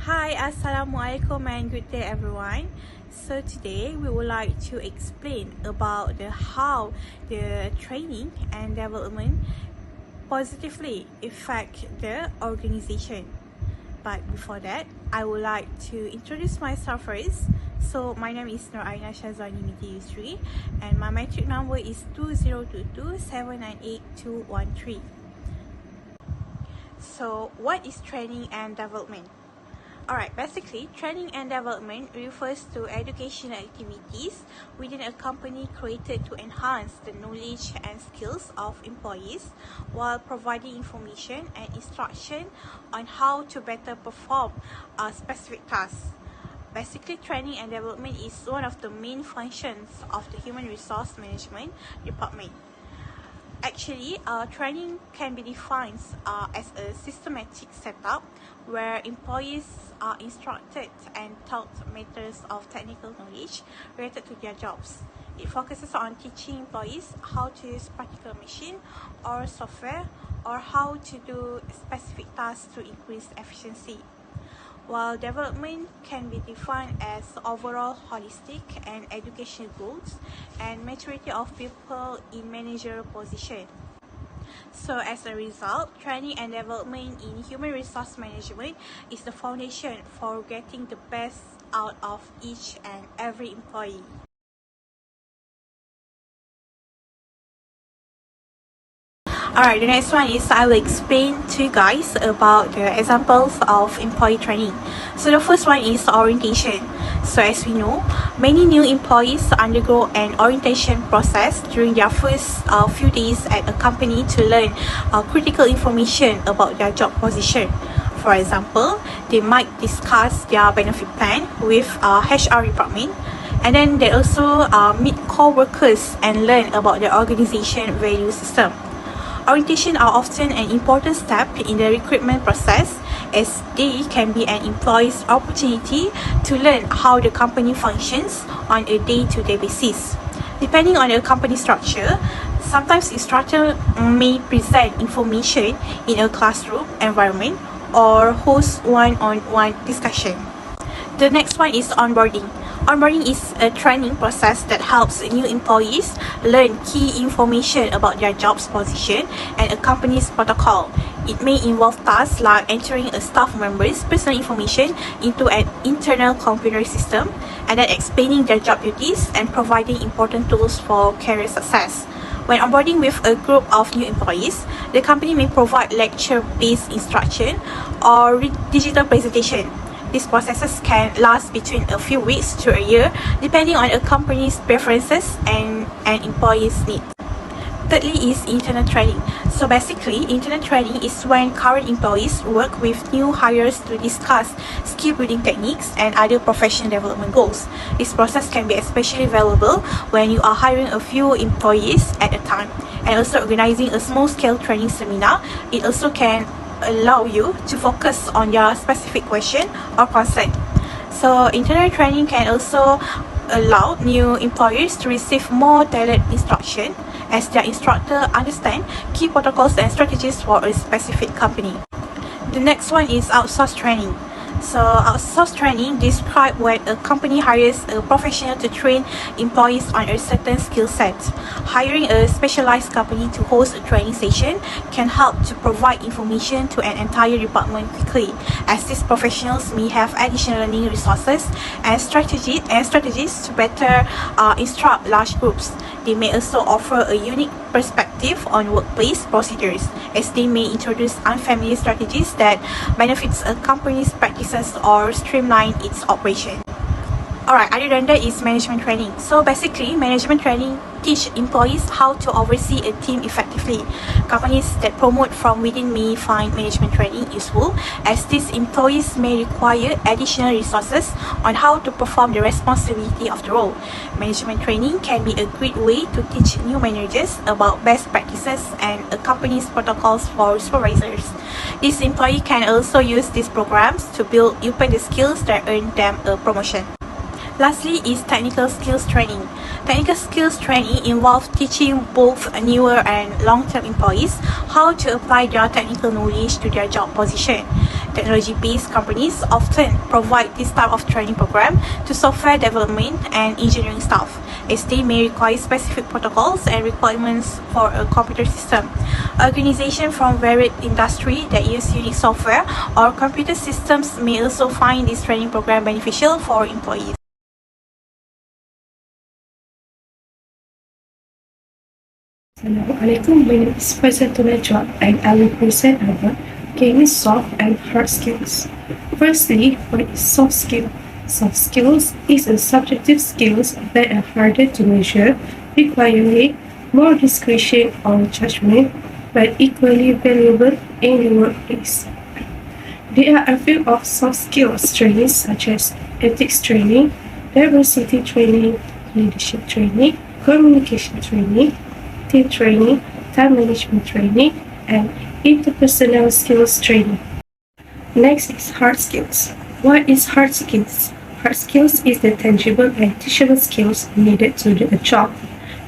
Hi, Assalamualaikum and good day everyone. So today we would like to explain about how the training and development positively affect the organization. But before that, I would like to introduce myself first. So my name is AINA SYAZWANI binti YUSRI and my matric number is 2022798213. So what is training and development? Alright, basically, training and development refers to educational activities within a company created to enhance the knowledge and skills of employees while providing information and instruction on how to better perform a specific task. Basically, training and development is one of the main functions of the Human Resource Management Department. Actually, training can be defined as a systematic setup where employees are instructed and taught matters of technical knowledge related to their jobs. It focuses on teaching employees how to use particular machine or software or how to do specific tasks to increase efficiency. While development can be defined as overall holistic and educational goals and maturity of people in managerial position. So as a result, training and development in human resource management is the foundation for getting the best out of each and every employee. Alright, the next one is I will explain to you guys about the examples of employee training. So the first one is orientation. So as we know, many new employees undergo an orientation process during their first few days at a company to learn critical information about their job position. For example, they might discuss their benefit plan with HR department, and then they also meet co-workers and learn about the organization value system. Orientation are often an important step in the recruitment process as they can be an employee's opportunity to learn how the company functions on a day-to-day basis. Depending on the company structure, sometimes instructor may present information in a classroom environment or host one-on-one discussion. The next one is onboarding. Onboarding is a training process that helps new employees learn key information about their job's position and a company's protocol. It may involve tasks like entering a staff member's personal information into an internal computer system and then explaining their job duties and providing important tools for career success. When onboarding with a group of new employees, the company may provide lecture-based instruction or digital presentation. These processes can last between a few weeks to a year, depending on a company's preferences and an employee's needs. Thirdly is internal training. So basically, internal training is when current employees work with new hires to discuss skill building techniques and other professional development goals. This process can be especially valuable when you are hiring a few employees at a time and also organizing a small-scale training seminar. It also can allow you to focus on your specific question or concern. So internal training can also allow new employees to receive more tailored instruction as their instructor understand key protocols and strategies for a specific company. The next one is outsourced training. So outsourced training describes when a company hires a professional to train employees on a certain skill set. Hiring a specialized company to host a training session can help to provide information to an entire department quickly, as these professionals may have additional learning resources and strategies to better instruct large groups. They may also offer a unique perspective on workplace procedures, as they may introduce unfamiliar strategies that benefits a company's practices or streamline its operation. Alright, other than that is management training. So basically, management training teach employees how to oversee a team effectively. Companies that promote from within may find management training useful, as these employees may require additional resources on how to perform the responsibility of the role. Management training can be a great way to teach new managers about best practices and a company's protocols for supervisors. This employee can also use these programs to build upon the skills that earn them a promotion. Lastly is technical skills training. Technical skills training involves teaching both newer and long-term employees how to apply their technical knowledge to their job position. technology-based companies often provide this type of training program to software development and engineering staff, as they may require specific protocols and requirements for a computer system. Organizations from varied industry that use unique software or computer systems may also find this training program beneficial for employees. Assalamualaikum, my name is FAIZATUL and I will present about gaining soft and hard skills. Firstly, what is soft skill? Soft skills is a subjective skills that are harder to measure, requiring more discretion or judgment, but equally valuable in the workplace. There are a few of soft skills trainings such as ethics training, diversity training, leadership training, communication training, team training, time management training, and interpersonal skills training. Next is hard skills. What is hard skills? Hard skills is the tangible and teachable skills needed to do a job.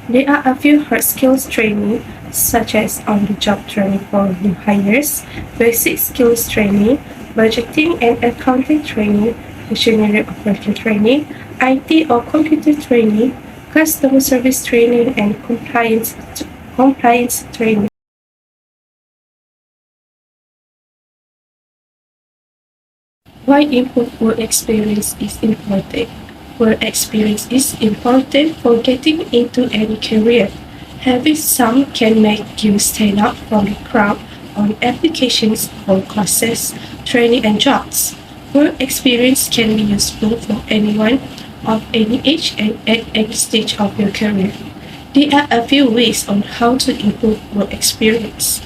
There are a few hard skills training such as on-the-job training for new hires, basic skills training, budgeting and accounting training, machinery operation training, IT or computer training, customer service training, and compliance training. Why improve work experience is important? Work experience is important for getting into any career. Having some can make you stand out from the crowd on applications for courses, training, and jobs. Work experience can be useful for anyone of any age and at any stage of your career. There are a few ways on how to improve work experience.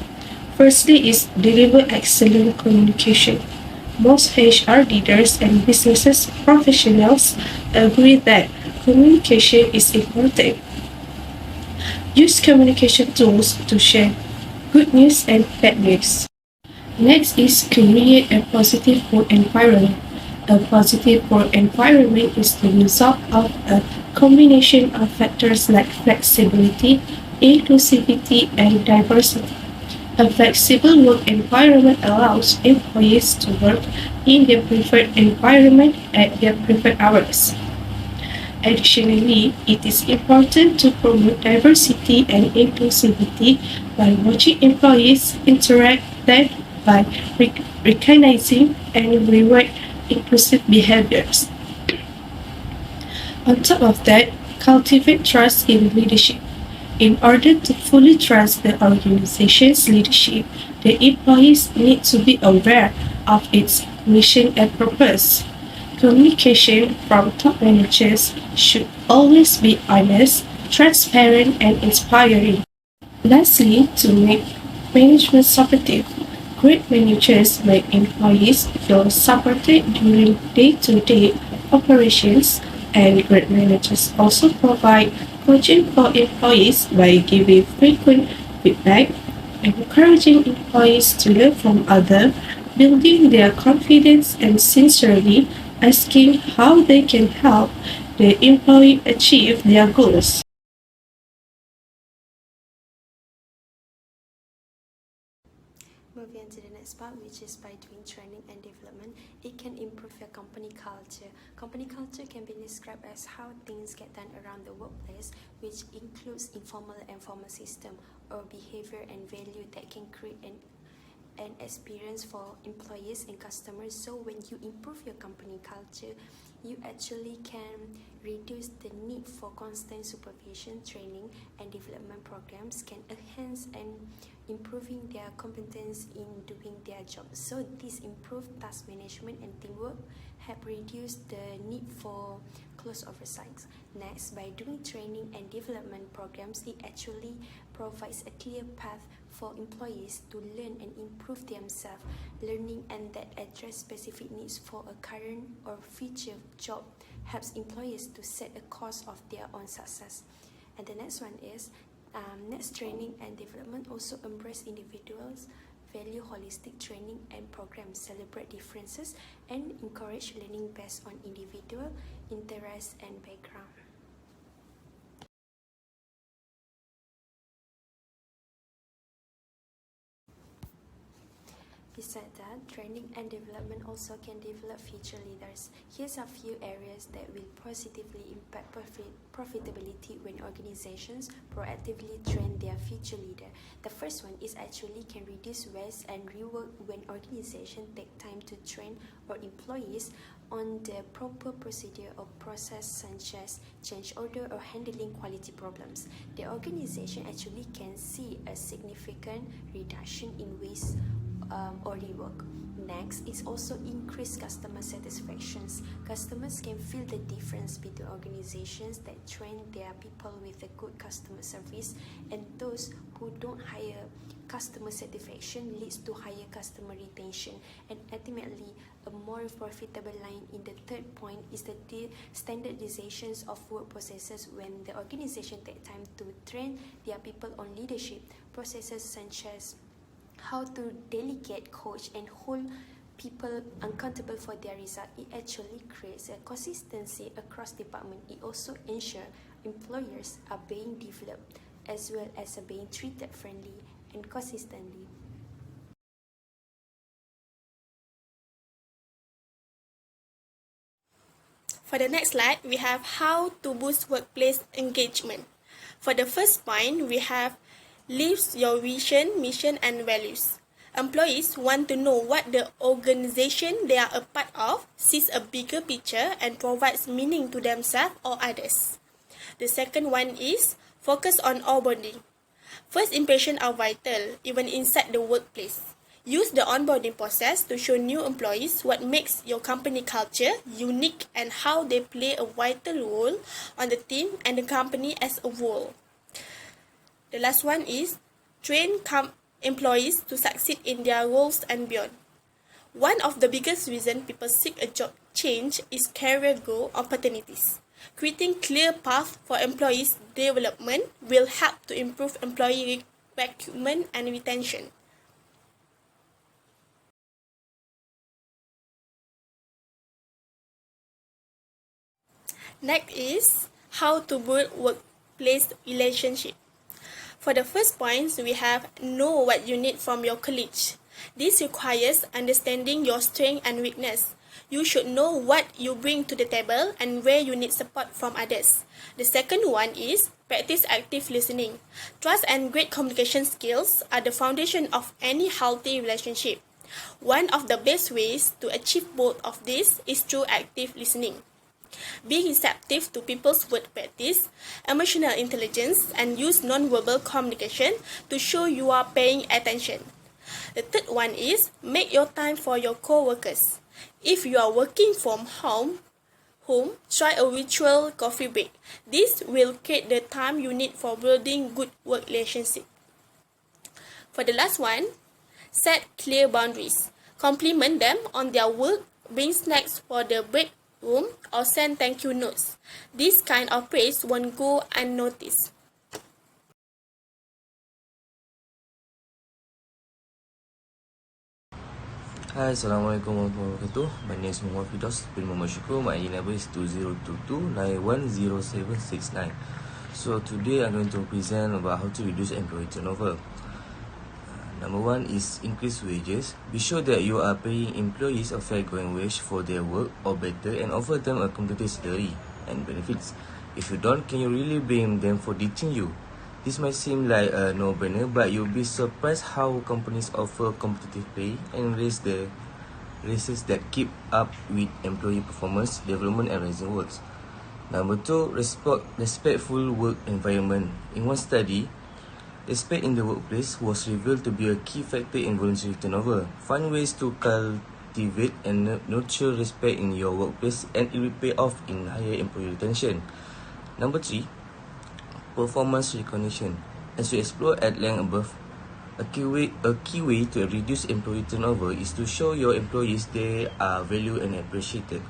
Firstly is deliver excellent communication. Most HR leaders and business professionals agree that communication is important. Use communication tools to share good news and bad news. Next is create a positive work environment. A positive work environment is the result of a combination of factors like flexibility, inclusivity, and diversity. A flexible work environment allows employees to work in their preferred environment at their preferred hours. Additionally, it is important to promote diversity and inclusivity by watching employees interact that by recognizing and reward inclusive behaviors. On top of that, cultivate trust in leadership. In order to fully trust the organization's leadership, the employees need to be aware of its mission and purpose. Communication from top managers should always be honest, transparent, and inspiring. Lastly, to make management supportive, great managers make employees feel supported during day-to-day operations, and great managers also provide coaching for employees by giving frequent feedback, encouraging employees to learn from others, building their confidence, and sincerely asking how they can help the employee achieve their goals. Moving on to the next part, which is by doing training and development, it can improve your company culture. Company culture can be described as how things get done around the workplace, which includes informal and formal system or behavior and value that can create an experience for employees and customers. So when you improve your company culture, you actually can reduce the need for constant supervision, training and development programs can enhance and improving their competence in doing their job. So this improved task management and teamwork help reduce the need for close oversights. Next, by doing training and development programs, it actually provides a clear path for employees to learn and improve themselves, learning and that address specific needs for a current or future job helps employees to set a course of their own success. And the next one is next, training and development also embrace individuals, value holistic training and programs, celebrate differences, and encourage learning based on individual interests and background. Besides that, training and development also can develop future leaders. Here's a few areas that will positively impact profitability when organizations proactively train their future leader. The first one is actually can reduce waste and rework when organizations take time to train our employees on the proper procedure or process such as change order or handling quality problems. The organization actually can see a significant reduction in waste or rework. Next is also increase customer satisfactions. Customers can feel the difference between organizations that train their people with a good customer service and those who don't. Higher customer satisfaction leads to higher customer retention and ultimately a more profitable line. In the third point is the standardizations of work processes. When the organization take time to train their people on leadership processes such as how to delegate, coach and hold people accountable for their result, it actually creates a consistency across department. It also ensures employers are being developed as well as being treated friendly and consistently. For the next slide, we have how to boost workplace engagement. For the first point, we have lives your vision, mission and values. Employees want to know what the organization they are a part of sees a bigger picture and provides meaning to themselves or others. The second one is focus on onboarding. First impressions are vital, even inside the workplace. Use the onboarding process to show new employees what makes your company culture unique and how they play a vital role on the team and the company as a whole. The last one is train employees to succeed in their roles and beyond. One of the biggest reasons people seek a job change is career growth opportunities. Creating clear path for employees' development will help to improve employee recruitment and retention. Next is how to build workplace relationship. For the first point, we have know what you need from your colleagues. This requires understanding your strength and weakness. You should know what you bring to the table and where you need support from others. The second one is practice active listening. Trust and great communication skills are the foundation of any healthy relationship. One of the best ways to achieve both of these is through active listening. Be receptive to people's word practice, emotional intelligence, and use non-verbal communication to show you are paying attention. The third one is make your time for your co-workers. If you are working from home, try a virtual coffee break. This will create the time you need for building good work relationship. For the last one, set clear boundaries. Compliment them on their work, bring snacks for the break room, or send thank you notes. This kind of praise won't go unnoticed. Hi, Assalamualaikum warahmatullahi wabarakatuh. My name is FIRDAUS bin Muhammad SHUKOR. My ID number is 2022910769. So today I'm going to present about how to reduce employee turnover. Number one is increase wages. Be sure that you are paying employees a fair going wage for their work or better and offer them a competitive salary and benefits. If you don't, can you really blame them for ditching you? This might seem like a no-brainer, but you'll be surprised how companies offer competitive pay and raise the raises that keep up with employee performance, development and rising works. Number two, respectful work environment. In one study, respect in the workplace was revealed to be a key factor in voluntary turnover. Find ways to cultivate and nurture respect in your workplace and it will pay off in higher employee retention. Number three, performance recognition. As we explore at length above, a key way to reduce employee turnover is to show your employees they are valued and appreciated.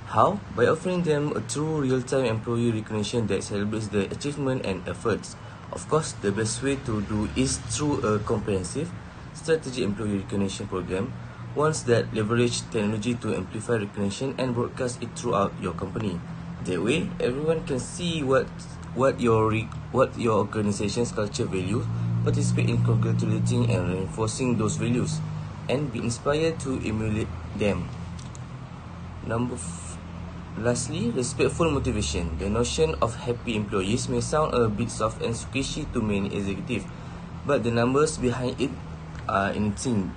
How? By offering them a true real-time employee recognition that celebrates their achievement and efforts. Of course, the best way to do is through a comprehensive strategic employee recognition program, ones that leverage technology to amplify recognition and broadcast it throughout your company. That way, everyone can see what your organization's culture values, participate in congratulating and reinforcing those values. and be inspired to emulate them. Lastly, respectful motivation. The notion of happy employees may sound a bit soft and squishy to many executives, but the numbers behind it are insane.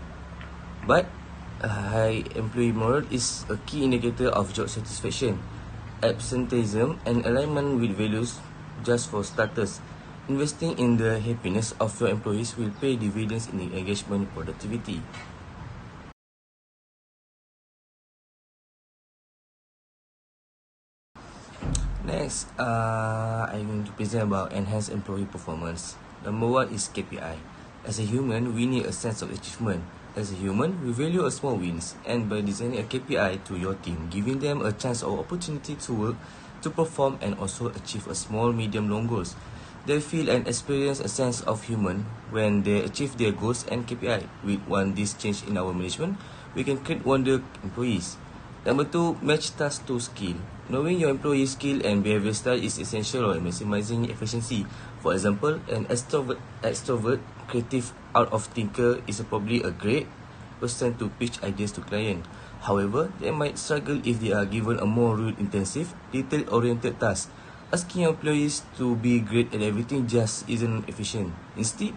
But a high employee morale is a key indicator of job satisfaction. Absenteeism and alignment with values. Just for starters, investing in the happiness of your employees will pay dividends in engagement productivity. Next, I'm going to present about enhanced employee performance. Number one is KPI. As a human, we need a sense of achievement. As a human, we value a small wins, and by designing a KPI to your team, giving them a chance or opportunity to work, to perform, and also achieve a small, medium, long goals, they feel and experience a sense of human when they achieve their goals and KPI. With this change in our management, we can create wonder employees. Number two, match task to skill. Knowing your employee's skill and behavior style is essential in maximizing efficiency. For example, an extrovert, creative, out of thinker is probably a great person to pitch ideas to client. However, they might struggle if they are given a more rule-intensive, detail-oriented task. Asking your employees to be great at everything just isn't efficient. Instead,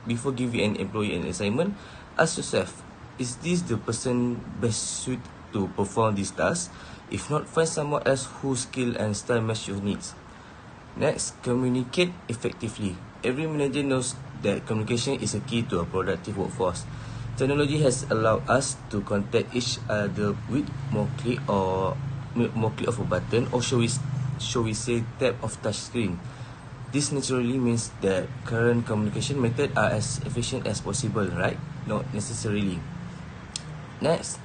before giving an employee an assignment, ask yourself, is this the person best suited to perform this task? If not, find someone else whose skill and style match your needs. Next, communicate effectively. Every manager knows that communication is a key to a productive workforce. Technology has allowed us to contact each other with more click of a button, or shall we say tap of touch screen. This naturally means that current communication methods are as efficient as possible, right? Not necessarily. Next,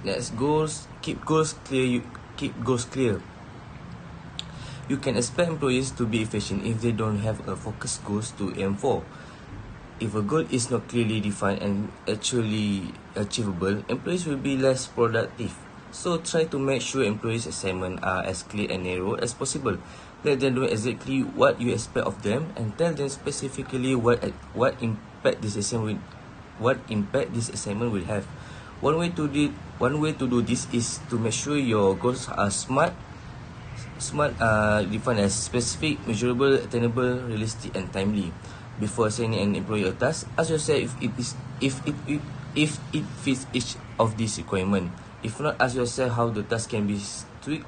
keep goals clear. You can expect employees to be efficient if they don't have a focused goals to aim for. If a goal is not clearly defined and actually achievable, employees will be less productive. So try to make sure employees' assignments are as clear and narrow as possible. Let them know exactly what you expect of them and tell them specifically what impact this assignment will have. One way to do this is to make sure your goals are defined as specific, measurable, attainable, realistic, and timely. Before assigning an employee a task, ask yourself if it fits each of these requirements. If not, ask yourself how the task can be tweaked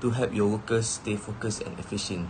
to help your workers stay focused and efficient.